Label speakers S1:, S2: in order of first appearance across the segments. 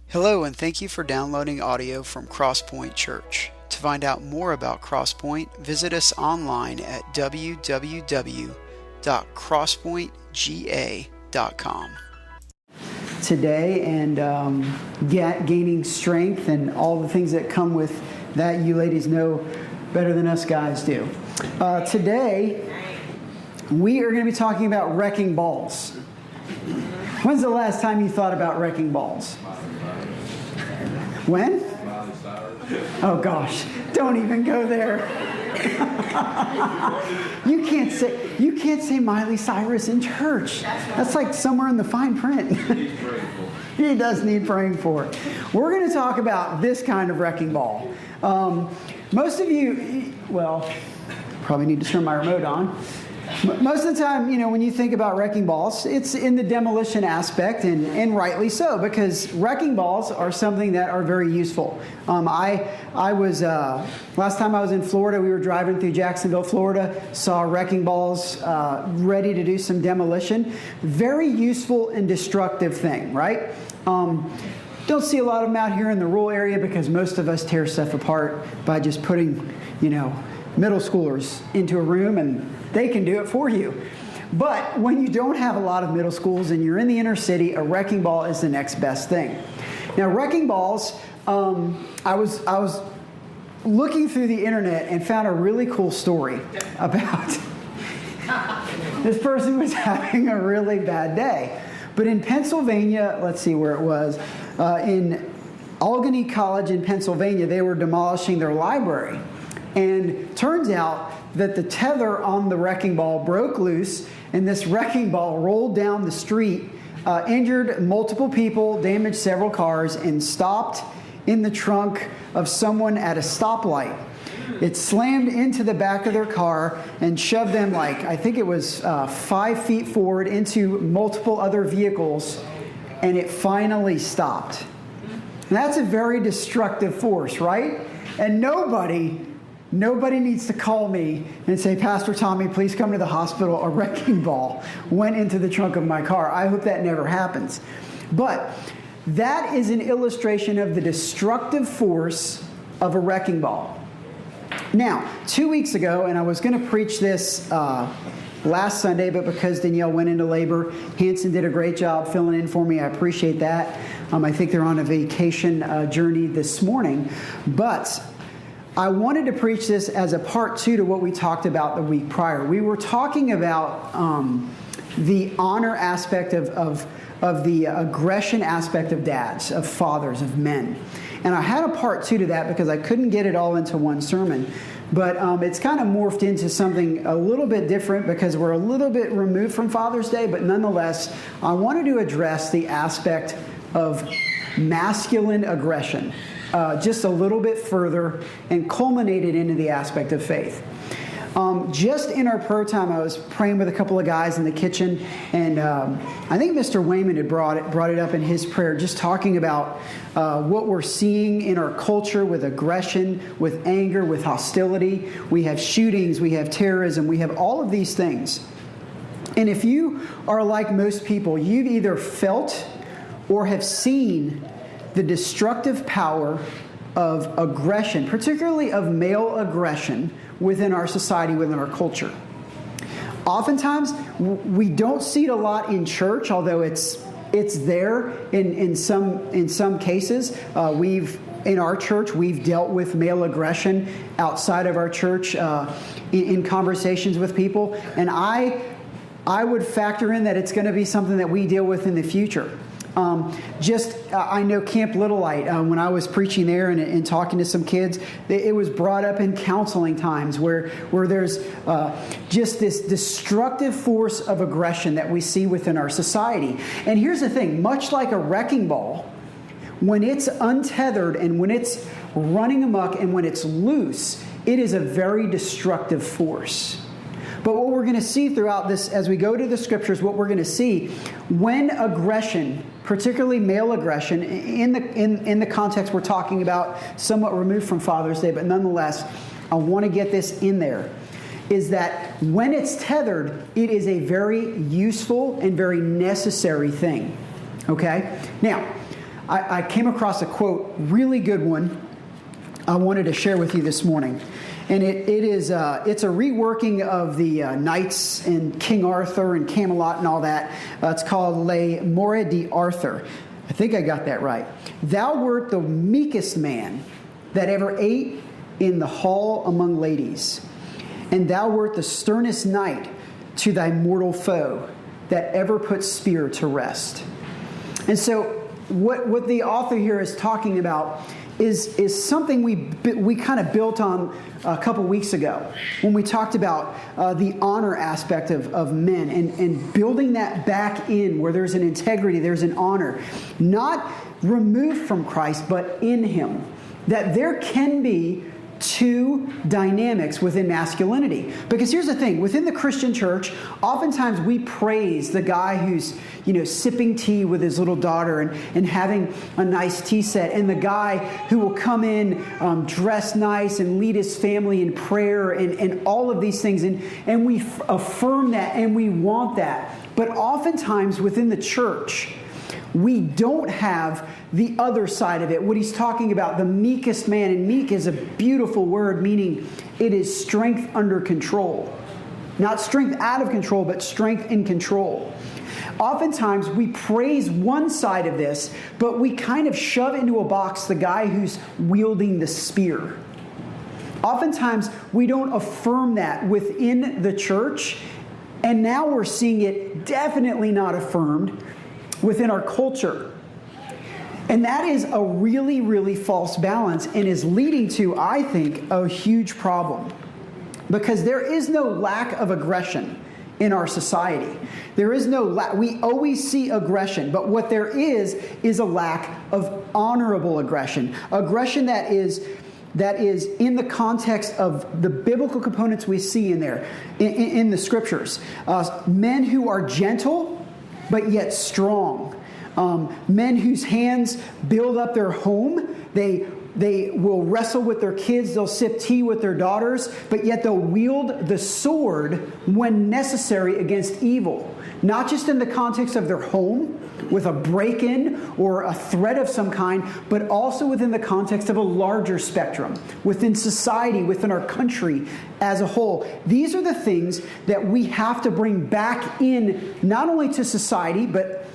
S1: Hello, and thank you for downloading audio from Crosspoint Church. To find out more about Crosspoint, visit us online at www.crosspointga.com.
S2: Today and gaining strength and all the things that come with that, you ladies know better than us guys do. Today, we are going to be talking about wrecking balls. When's the last time you thought about wrecking balls? When? Oh gosh, don't even go there. You can't say Miley Cyrus in church. That's like somewhere in the fine print. He does need praying for. We're going to talk about this kind of wrecking ball. Most of you, well, probably need to turn my remote on. Most of the time, when you think about wrecking balls, it's in the demolition aspect, and rightly so, because wrecking balls are something that are very useful. I was, last time I was in Florida, we were driving through Jacksonville, Florida, saw wrecking balls ready to do some demolition. Very useful and destructive thing, right? Don't see a lot of them out here in the rural area because most of us tear stuff apart by just putting, middle schoolers into a room and they can do it for you. But when you don't have a lot of middle schools and you're in the inner city, a wrecking ball is the next best thing. Now, wrecking balls, I was looking through the internet and found a really cool story about this person was having a really bad day. But in Pennsylvania, let's see where it was, in Albany College in Pennsylvania, they were demolishing their library. And turns out that the tether on the wrecking ball broke loose, and this wrecking ball rolled down the street, injured multiple people, damaged several cars, and stopped in the trunk of someone at a stoplight. It slammed into the back of their car and shoved them I think it was 5 feet forward into multiple other vehicles, and it finally stopped. And that's a very destructive force, right? And nobody needs to call me and say, Pastor Tommy, please come to the hospital. A wrecking ball went into the trunk of my car. I hope that never happens. But that is an illustration of the destructive force of a wrecking ball. Now, 2 weeks ago, and I was going to preach this last Sunday, but because Danielle went into labor, Hanson did a great job filling in for me. I appreciate that. I think they're on a vacation journey this morning. But I wanted to preach this as a part 2 to what we talked about the week prior. We were talking about the honor aspect of the aggression aspect of dads, of fathers, of men. And I had a part 2 to that because I couldn't get it all into one sermon. But it's kind of morphed into something a little bit different because we're a little bit removed from Father's Day. But nonetheless, I wanted to address the aspect of masculine aggression just a little bit further and culminate it into the aspect of faith. Just in our prayer time, I was praying with a couple of guys in the kitchen, and I think Mr. Wayman had brought it up in his prayer, just talking about what we're seeing in our culture with aggression, with anger, with hostility. We have shootings, we have terrorism, we have all of these things. And if you are like most people, you've either felt or have seen the destructive power of aggression, particularly of male aggression, within our society, within our culture. Oftentimes, we don't see it a lot in church, although it's there in some cases. In our church, we've dealt with male aggression outside of our church in conversations with people, and I would factor in that it's going to be something that we deal with in the future. I know Camp Little Light, when I was preaching there and talking to some kids, it was brought up in counseling times where there's just this destructive force of aggression that we see within our society. And here's the thing, much like a wrecking ball, when it's untethered and when it's running amok and when it's loose, it is a very destructive force. But what we're going to see throughout this, as we go to the scriptures, what we're going to see, when aggression, particularly male aggression, in the context we're talking about, somewhat removed from Father's Day, but nonetheless, I want to get this in there, is that when it's tethered, it is a very useful and very necessary thing. Okay? Now, I came across a quote, really good one, I wanted to share with you this morning. And it's a reworking of the knights and King Arthur and Camelot and all that. It's called Les Morts d'Arthur. I think I got that right. Thou wert the meekest man that ever ate in the hall among ladies, and thou wert the sternest knight to thy mortal foe that ever put spear to rest. And so what the author here is talking about is something we kind of built on a couple weeks ago when we talked about the honor aspect of men and building that back in where there's an integrity, there's an honor, not removed from Christ, but in Him. That there can be two dynamics within masculinity. Because here's the thing, within the Christian church, oftentimes we praise the guy who's, sipping tea with his little daughter and having a nice tea set, and the guy who will come in dressed nice and lead his family in prayer and all of these things. And we affirm that and we want that. But oftentimes within the church, we don't have the other side of it. What he's talking about, the meekest man, and meek is a beautiful word, meaning it is strength under control. Not strength out of control, but strength in control. Oftentimes we praise one side of this, but we kind of shove into a box the guy who's wielding the spear. Oftentimes we don't affirm that within the church, and now we're seeing it definitely not affirmed within our culture. And that is a really, really false balance and is leading to, I think, a huge problem. Because there is no lack of aggression in our society. There is no we always see aggression, but what there is a lack of honorable aggression. Aggression that is in the context of the biblical components we see in there, in the scriptures. Men who are gentle, but yet strong. Men whose hands build up their home. They will wrestle with their kids. They'll sip tea with their daughters, but yet they'll wield the sword when necessary against evil. Not just in the context of their home with a break-in or a threat of some kind, but also within the context of a larger spectrum, within society, within our country as a whole. These are the things that we have to bring back in, not only to society, but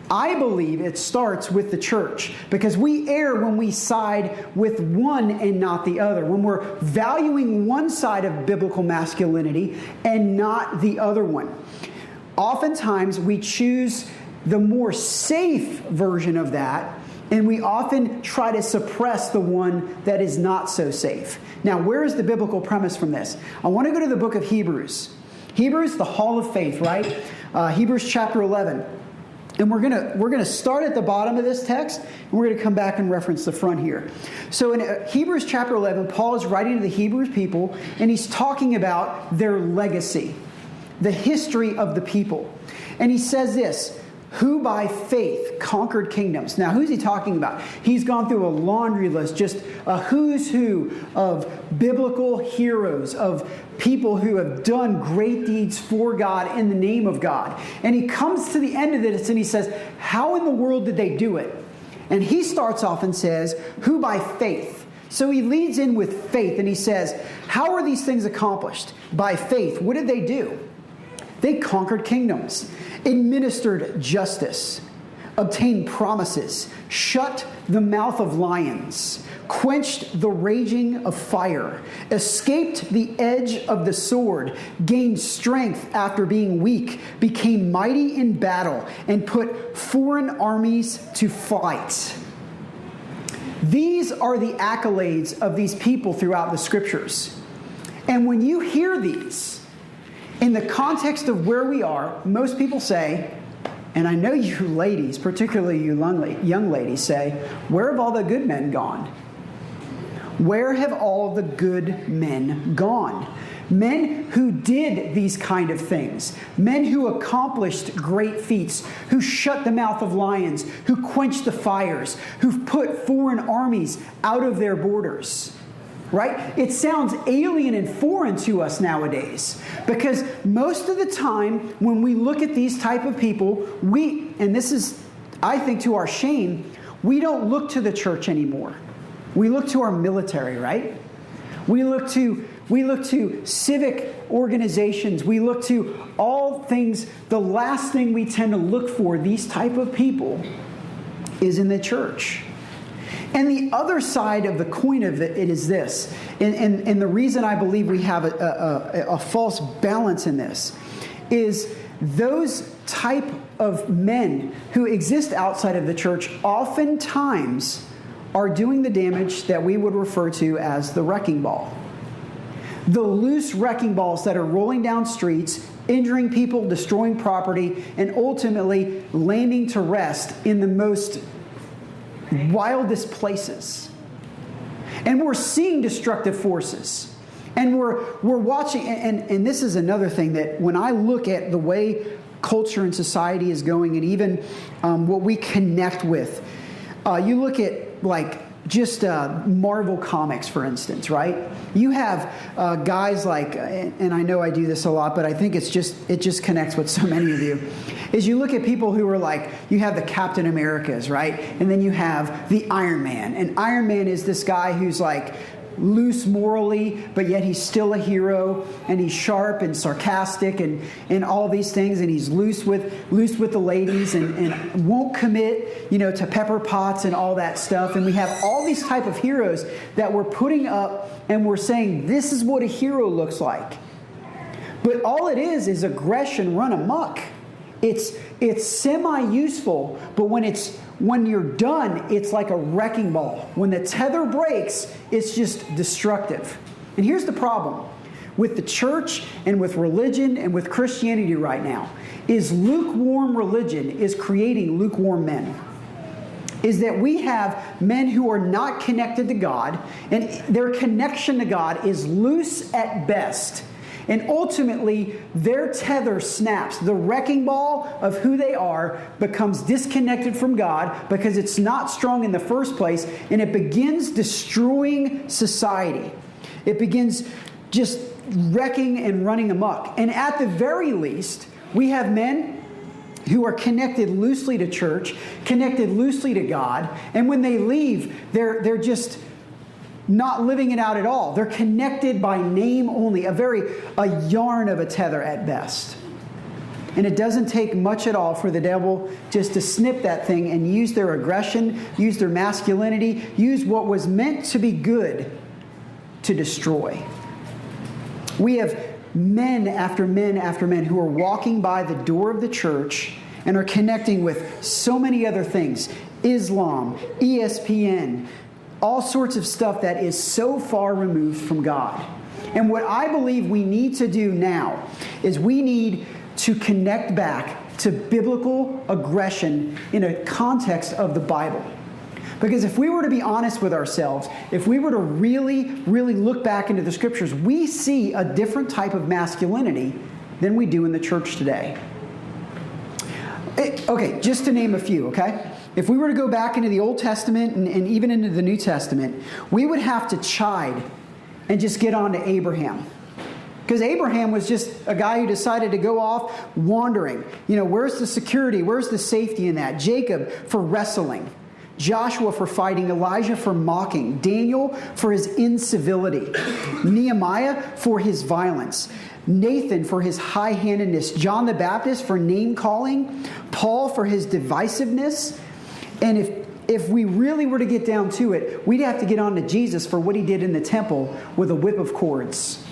S2: I believe it starts with the church, because we err when we side with one and not the other, when we're valuing one side of biblical masculinity and not the other one. Oftentimes we choose the more safe version of that, and we often try to suppress the one that is not so safe. Now, where is the biblical premise from this? I want to go to the book of Hebrews. Hebrews, the hall of faith, right? Hebrews chapter 11. And we're gonna start at the bottom of this text, and we're going to come back and reference the front here. So in Hebrews chapter 11, Paul is writing to the Hebrew people, and he's talking about their legacy, the history of the people. And he says this, who by faith conquered kingdoms. Now, who's he talking about? He's gone through a laundry list, just a who's who of biblical heroes, of people who have done great deeds for God in the name of God. And he comes to the end of this and he says, how in the world did they do it? And he starts off and says, who by faith. So he leads in with faith and he says, how are these things accomplished? By faith. What did they do? They conquered kingdoms, administered justice, obtained promises, shut the mouth of lions, quenched the raging of fire, escaped the edge of the sword, gained strength after being weak, became mighty in battle, and put foreign armies to flight. These are the accolades of these people throughout the scriptures. And when you hear these, in the context of where we are, most people say, and I know you ladies, particularly you young ladies, say, where have all the good men gone? Where have all the good men gone? Men who did these kind of things. Men who accomplished great feats. Who shut the mouth of lions. Who quenched the fires. Who put foreign armies out of their borders. Right? It sounds alien and foreign to us nowadays. Because most of the time when we look at these type of people, and this is, I think, to our shame, we don't look to the church anymore. We look to our military, right? We look to civic organizations. We look to all things. The last thing we tend to look for, these type of people, is in the church. And the other side of the coin of it is this. And the reason I believe we have a false balance in this is those type of men who exist outside of the church oftentimes are doing the damage that we would refer to as the wrecking ball. The loose wrecking balls that are rolling down streets, injuring people, destroying property, and ultimately landing to rest in the most wildest places. And we're seeing destructive forces. And we're watching, and this is another thing that when I look at the way culture and society is going, and even what we connect with, you look at like just Marvel Comics, for instance, right? You have guys like, and I know I do this a lot, but I think it just connects with so many of you, is you look at people who are like, you have the Captain Americas, right? And then you have the Iron Man. And Iron Man is this guy who's like loose morally, but yet he's still a hero, and he's sharp and sarcastic and all these things, and he's loose with the ladies and won't commit, to pepper pots and all that stuff. And we have all these type of heroes that we're putting up, and we're saying this is what a hero looks like. But all it is aggression run amok. It's semi-useful, but when you're done, it's like a wrecking ball. When the tether breaks, it's just destructive. And here's the problem with the church and with religion and with Christianity right now, is lukewarm religion is creating lukewarm men. Is that we have men who are not connected to God, and their connection to God is loose at best. And ultimately, their tether snaps. The wrecking ball of who they are becomes disconnected from God because it's not strong in the first place, and it begins destroying society. It begins just wrecking and running amok. And at the very least, we have men who are connected loosely to church, connected loosely to God, and when they leave, they're just not living it out at all. They're connected by name only, a yarn of a tether at best. And it doesn't take much at all for the devil just to snip that thing and use their aggression, use their masculinity, use what was meant to be good to destroy. We have men after men after men who are walking by the door of the church and are connecting with so many other things. Islam, ESPN, all sorts of stuff that is so far removed from God. And what I believe we need to do now is we need to connect back to biblical aggression in a context of the Bible. Because if we were to be honest with ourselves, if we were to really, really look back into the scriptures, we see a different type of masculinity than we do in the church today. Okay, just to name a few, okay? If we were to go back into the Old Testament and even into the New Testament, we would have to chide and just get on to Abraham. Because Abraham was just a guy who decided to go off wandering. Where's the security? Where's the safety in that? Jacob for wrestling. Joshua for fighting. Elijah for mocking. Daniel for his incivility. Nehemiah for his violence. Nathan for his high-handedness. John the Baptist for name-calling. Paul for his divisiveness. And if we really were to get down to it, we'd have to get on to Jesus for what he did in the temple with a whip of cords.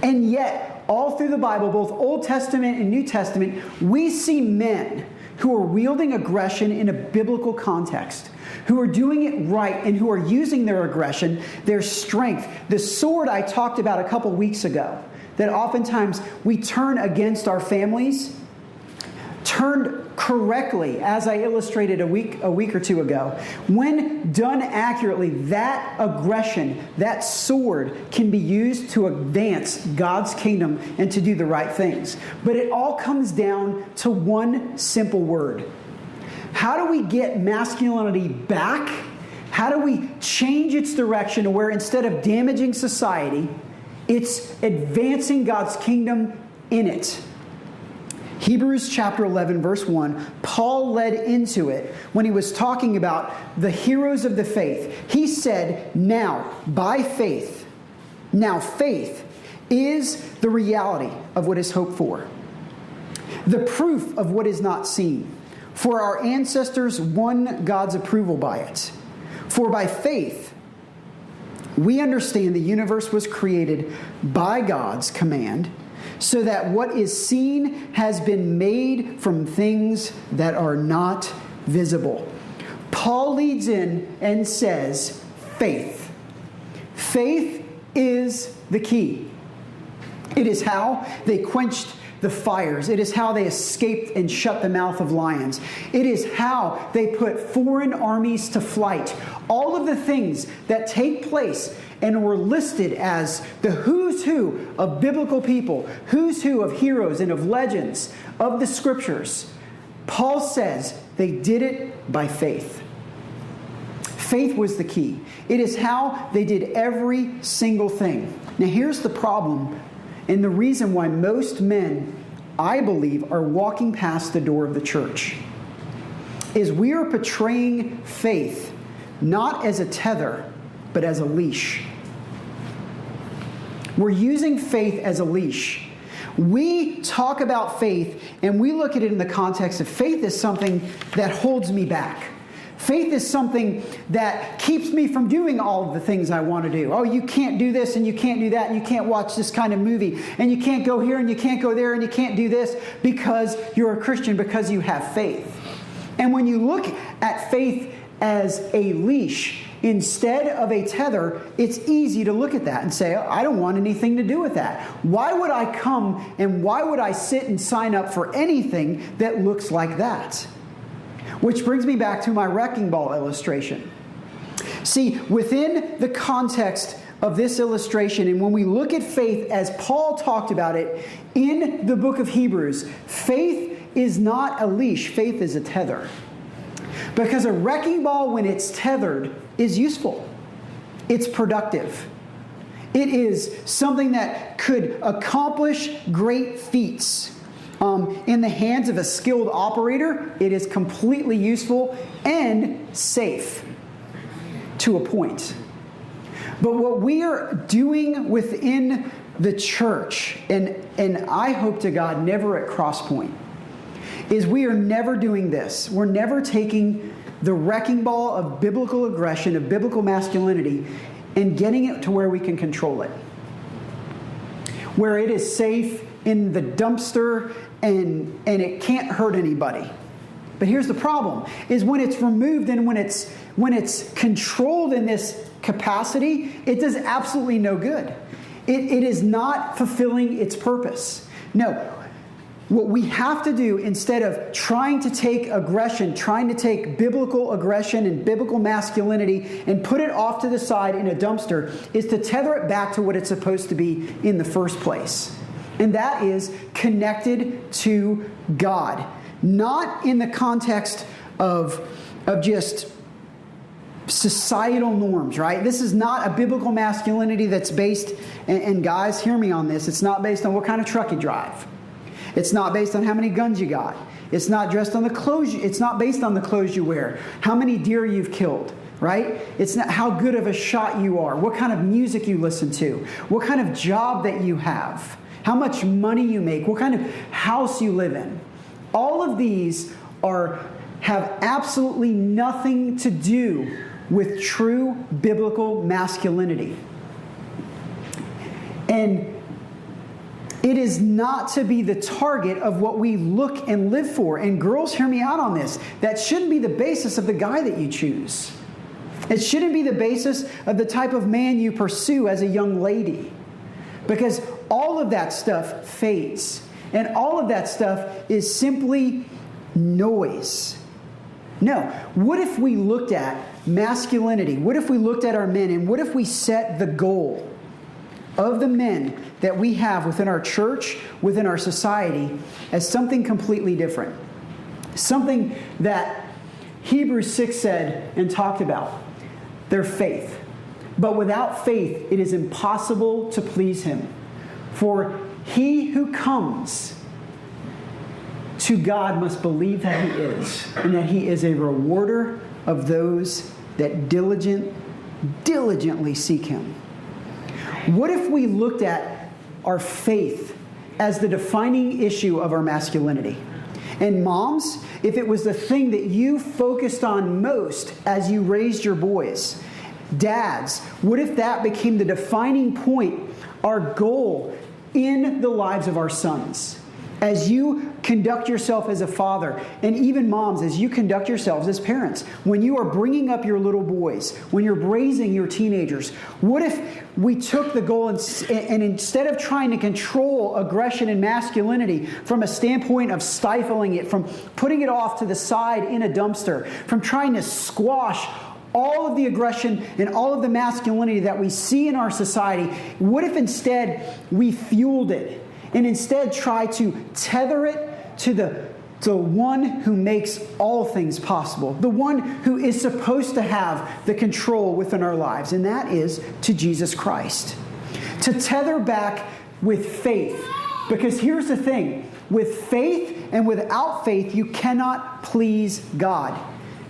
S2: And yet, all through the Bible, both Old Testament and New Testament, we see men who are wielding aggression in a biblical context, who are doing it right and who are using their aggression, their strength, the sword I talked about a couple weeks ago, that oftentimes we turn against our families, turned correctly, as I illustrated a week or two ago. When done accurately, that aggression, that sword can be used to advance God's kingdom and to do the right things. But it all comes down to one simple word. How do we get masculinity back? How do we change its direction to where instead of damaging society, it's advancing God's kingdom in it? Hebrews chapter 11, verse 1, Paul led into it when he was talking about the heroes of the faith. He said, now, by faith, now faith is the reality of what is hoped for, the proof of what is not seen. For our ancestors won God's approval by it. For by faith, we understand the universe was created by God's command, so that what is seen has been made from things that are not visible. Paul leads in and says, faith. Faith is the key. It is how they quenched the fires. It is how they escaped and shut the mouth of lions. It is how they put foreign armies to flight. All of the things that take place and were listed as the who's who of biblical people, who's who of heroes and of legends of the scriptures. Paul says they did it by faith. Faith was the key. It is how they did every single thing. Now here's the problem and the reason why most men, I believe, are walking past the door of the church is we are portraying faith not as a tether, but as a leash. We're using faith as a leash. We talk about faith and we look at it in the context of faith is something that holds me back. Faith is something that keeps me from doing all of the things I want to do. Oh, you can't do this and you can't do that and you can't watch this kind of movie and you can't go here and you can't go there and you can't do this because you're a Christian, because you have faith. And when you look at faith as a leash instead of a tether, it's easy to look at that and say, oh, I don't want anything to do with that. Why would I come and why would I sit and sign up for anything that looks like that? Which brings me back to my wrecking ball illustration. See, within the context of this illustration, and when we look at faith as Paul talked about it in the book of Hebrews, faith is not a leash, faith is a tether. Because a wrecking ball, when it's tethered, is useful. It's productive. It is something that could accomplish great feats. In the hands of a skilled operator, it is completely useful and safe to a point. But what we are doing within the church, and I hope to God never at Crosspoint, is we are never doing this. We're never taking the wrecking ball of biblical aggression, of biblical masculinity, and getting it to where we can control it. Where it is safe in the dumpster and it can't hurt anybody. But here's the problem, is when it's removed and when it's controlled in this capacity, it does absolutely no good. It is not fulfilling its purpose. No. What we have to do, instead of trying to take aggression, trying to take biblical aggression and biblical masculinity and put it off to the side in a dumpster, is to tether it back to what it's supposed to be in the first place. And that is connected to God. Not in the context of just societal norms, right? This is not a biblical masculinity that's based, and guys, hear me on this, it's not based on what kind of truck you drive. It's not based on how many guns you got. It's not just on the clothes. It's not based on the clothes you wear. How many deer you've killed, right? It's not how good of a shot you are. What kind of music you listen to. What kind of job that you have. How much money you make. What kind of house you live in. All of these have absolutely nothing to do with true biblical masculinity. And it is not to be the target of what we look and live for. And girls, hear me out on this. That shouldn't be the basis of the guy that you choose. It shouldn't be the basis of the type of man you pursue as a young lady. Because all of that stuff fades. And all of that stuff is simply noise. No. What if we looked at masculinity? What if we looked at our men? And what if we set the goal of the men that we have within our church, within our society, as something completely different? Something that Hebrews 6 said and talked about. Their faith. But without faith, it is impossible to please Him. For he who comes to God must believe that He is, and that He is a rewarder of those that diligently seek Him. What if we looked at our faith as the defining issue of our masculinity? And moms, if it was the thing that you focused on most as you raised your boys. Dads, what if that became the defining point, our goal in the lives of our sons? As you conduct yourself as a father, and even moms, as you conduct yourselves as parents, when you are bringing up your little boys, when you're raising your teenagers, what if we took the goal and instead of trying to control aggression and masculinity from a standpoint of stifling it, from putting it off to the side in a dumpster, from trying to squash all of the aggression and all of the masculinity that we see in our society, what if instead we fueled it? And instead try to tether it to the one who makes all things possible, the one who is supposed to have the control within our lives, and that is to Jesus Christ. To tether back with faith. Because here's the thing, with faith and without faith, you cannot please God.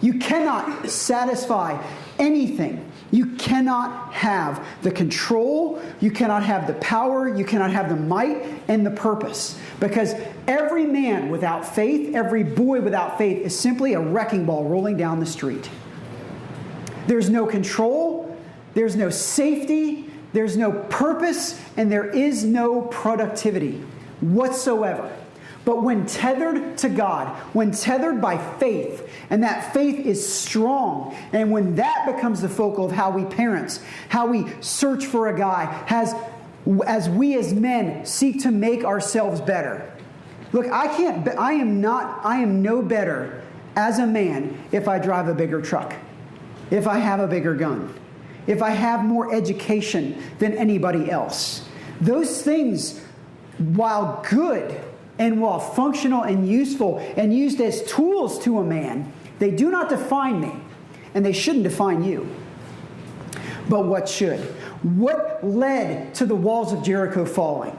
S2: You cannot satisfy anything. You cannot have the control, you cannot have the power, you cannot have the might and the purpose. Because every man without faith, every boy without faith is simply a wrecking ball rolling down the street. There's no control, there's no safety, there's no purpose, and there is no productivity whatsoever. But when tethered to God, when tethered by faith, and that faith is strong, and when that becomes the focal of how we parent, how we search for a guy, as we as men seek to make ourselves better. Look, I am no better as a man if I drive a bigger truck, if I have a bigger gun, if I have more education than anybody else. Those things, while good, and while functional and useful and used as tools to a man, they do not define me, and they shouldn't define you. But what should? What led to the walls of Jericho falling?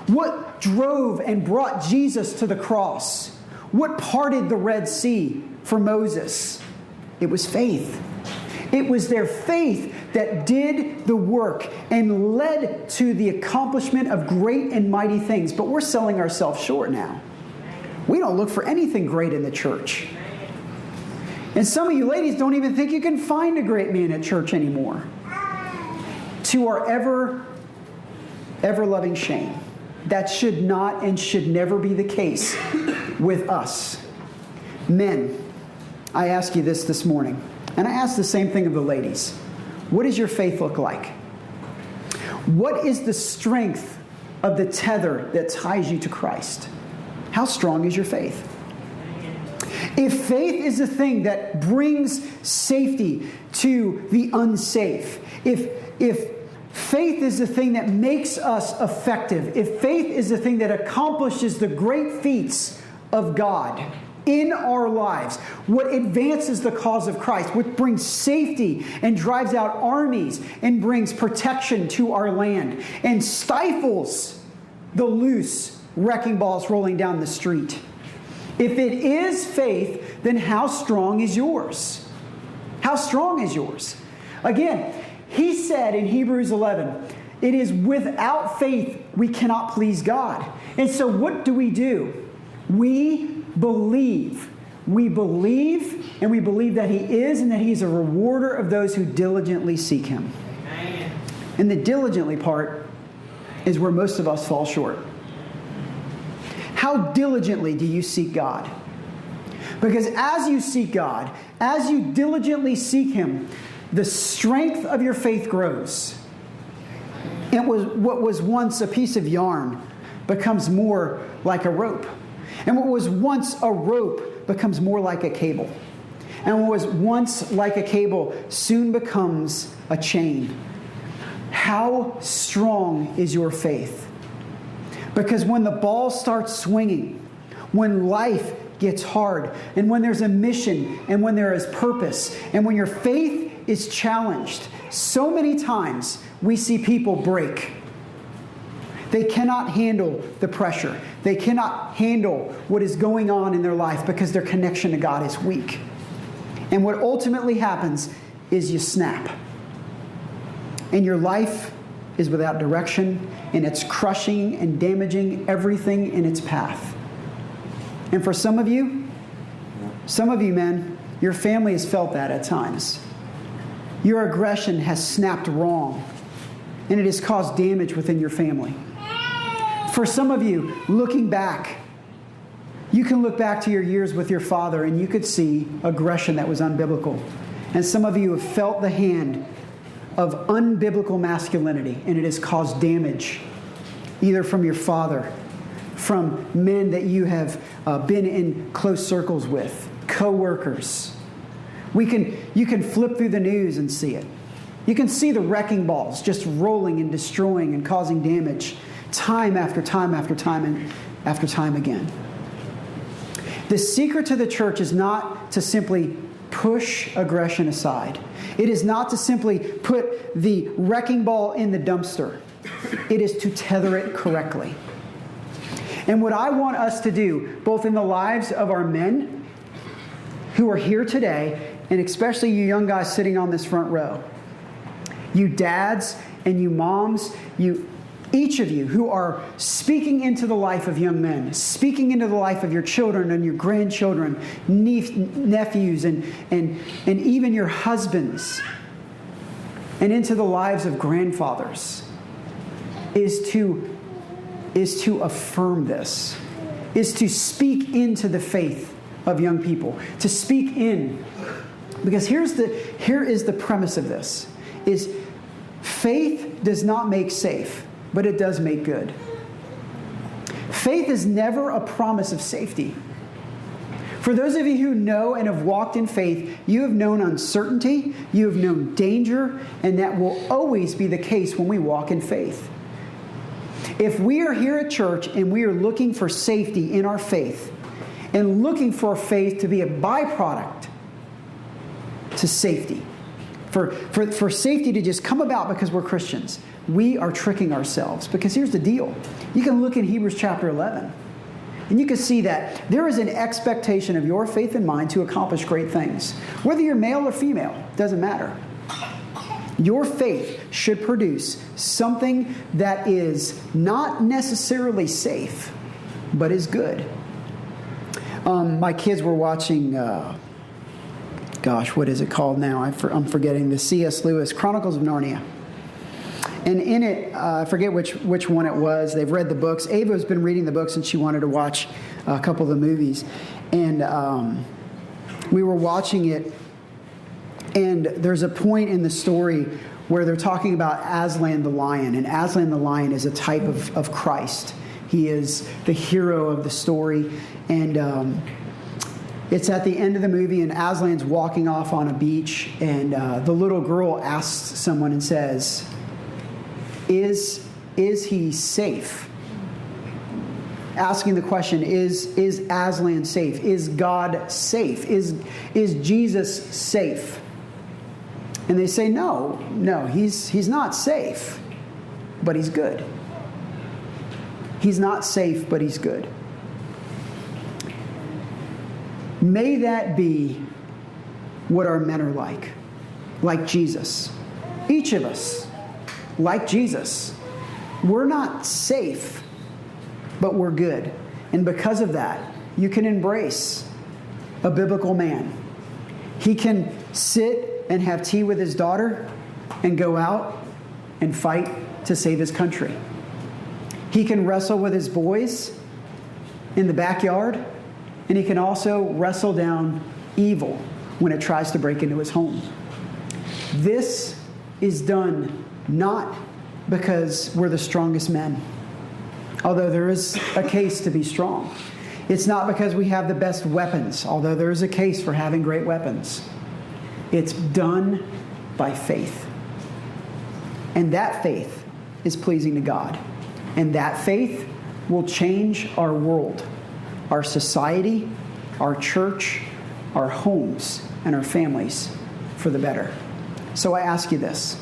S2: What drove and brought Jesus to the cross? What parted the Red Sea for Moses? It was faith. It was their faith that did the work and led to the accomplishment of great and mighty things. But we're selling ourselves short now. We don't look for anything great in the church. And some of you ladies don't even think you can find a great man at church anymore. To our ever-loving shame. That should not and should never be the case with us. Men, I ask you this morning. And I ask the same thing of the ladies. What does your faith look like? What is the strength of the tether that ties you to Christ? How strong is your faith? If faith is the thing that brings safety to the unsafe, if faith is the thing that makes us effective, if faith is the thing that accomplishes the great feats of God in our lives, what advances the cause of Christ, what brings safety and drives out armies and brings protection to our land and stifles the loose wrecking balls rolling down the street. If it is faith, then how strong is yours? How strong is yours? Again, he said in Hebrews 11, it is without faith we cannot please God. And so what do? We believe. We believe, and we believe that He is, and that He's a rewarder of those who diligently seek Him. Amen. And the diligently part is where most of us fall short. How diligently do you seek God? Because as you seek God, as you diligently seek Him, the strength of your faith grows. And what was once a piece of yarn becomes more like a rope. And what was once a rope becomes more like a cable. And what was once like a cable soon becomes a chain. How strong is your faith? Because when the ball starts swinging, when life gets hard, and when there's a mission, and when there is purpose, and when your faith is challenged, so many times we see people break. They cannot handle the pressure. They cannot handle what is going on in their life because their connection to God is weak. And what ultimately happens is you snap. And your life is without direction, and it's crushing and damaging everything in its path. And for some of you men, your family has felt that at times. Your aggression has snapped wrong, and it has caused damage within your family. For some of you, looking back, you can look back to your years with your father and you could see aggression that was unbiblical. And some of you have felt the hand of unbiblical masculinity, and it has caused damage, either from your father, from men that you have been in close circles with, co-workers. You can flip through the news and see it. You can see the wrecking balls just rolling and destroying and causing damage time after time after time and after time again. The secret to the church is not to simply push aggression aside. It is not to simply put the wrecking ball in the dumpster. It is to tether it correctly. And what I want us to do, both in the lives of our men who are here today, and especially you young guys sitting on this front row, you dads and you moms, each of you who are speaking into the life of young men, speaking into the life of your children and your grandchildren, nephews, and even your husbands, and into the lives of grandfathers, is to affirm this, is to speak into the faith of young people, to speak in. Because here is the premise of this, is faith does not make safe, but it does make good. Faith is never a promise of safety. For those of you who know and have walked in faith, you have known uncertainty, you have known danger, and that will always be the case when we walk in faith. If we are here at church and we are looking for safety in our faith, and looking for faith to be a byproduct to safety, for safety to just come about because we're Christians, we are tricking ourselves. Because here's the deal. You can look in Hebrews chapter 11, and you can see that there is an expectation of your faith and mine to accomplish great things. Whether you're male or female, doesn't matter. Your faith should produce something that is not necessarily safe, but is good. My kids were watching, what is it called now? I'm forgetting. The C.S. Lewis, Chronicles of Narnia. And in it, I forget which one it was. They've read the books. Ava's been reading the books, and she wanted to watch a couple of the movies. And we were watching it, and there's a point in the story where they're talking about Aslan the lion. And Aslan the lion is a type of Christ. He is the hero of the story. And it's at the end of the movie, and Aslan's walking off on a beach, and the little girl asks someone and says, Is he safe? Asking the question, is Aslan safe? Is God safe? Is Jesus safe? And they say, no, he's not safe, but he's good. He's not safe, but he's good. May that be what our men are like Jesus. Each of us, like Jesus. We're not safe, but we're good. And because of that, you can embrace a biblical man. He can sit and have tea with his daughter and go out and fight to save his country. He can wrestle with his boys in the backyard, and he can also wrestle down evil when it tries to break into his home. This is done not because we're the strongest men, although there is a case to be strong. It's not because we have the best weapons, although there is a case for having great weapons. It's done by faith. And that faith is pleasing to God. And that faith will change our world, our society, our church, our homes, and our families for the better. So I ask you this.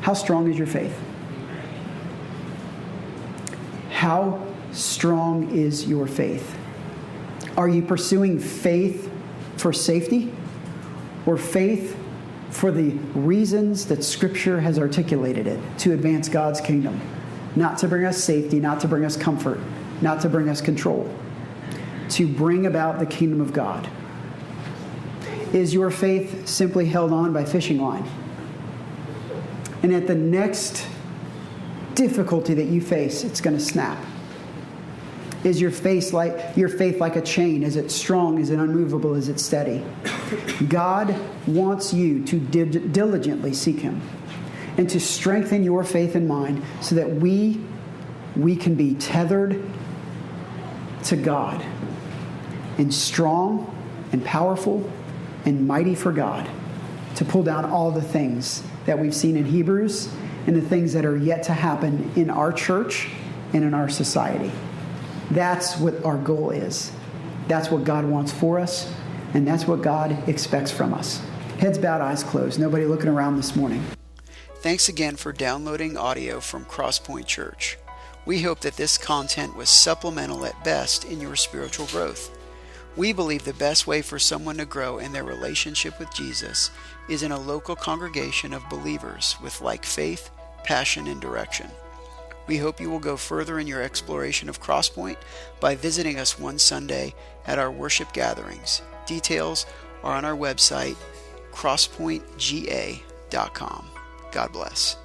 S2: How strong is your faith? How strong is your faith? Are you pursuing faith for safety or faith for the reasons that Scripture has articulated it to advance God's kingdom? Not to bring us safety, not to bring us comfort, not to bring us control, to bring about the kingdom of God. Is your faith simply held on by fishing line? And at the next difficulty that you face, it's going to snap. Is your faith like a chain? Is it strong? Is it unmovable? Is it steady? God wants you to diligently seek Him and to strengthen your faith and mind so that we can be tethered to God and strong and powerful and mighty for God to pull down all the things that we've seen in Hebrews and the things that are yet to happen in our church and in our society. That's what our goal is. That's what God wants for us, and that's what God expects from us. Heads bowed, eyes closed. Nobody looking around this morning.
S1: Thanks again for downloading audio from Crosspoint Church. We hope that this content was supplemental at best in your spiritual growth. We believe the best way for someone to grow in their relationship with Jesus is in a local congregation of believers with like faith, passion, and direction. We hope you will go further in your exploration of Crosspoint by visiting us one Sunday at our worship gatherings. Details are on our website, crosspointga.com. God bless.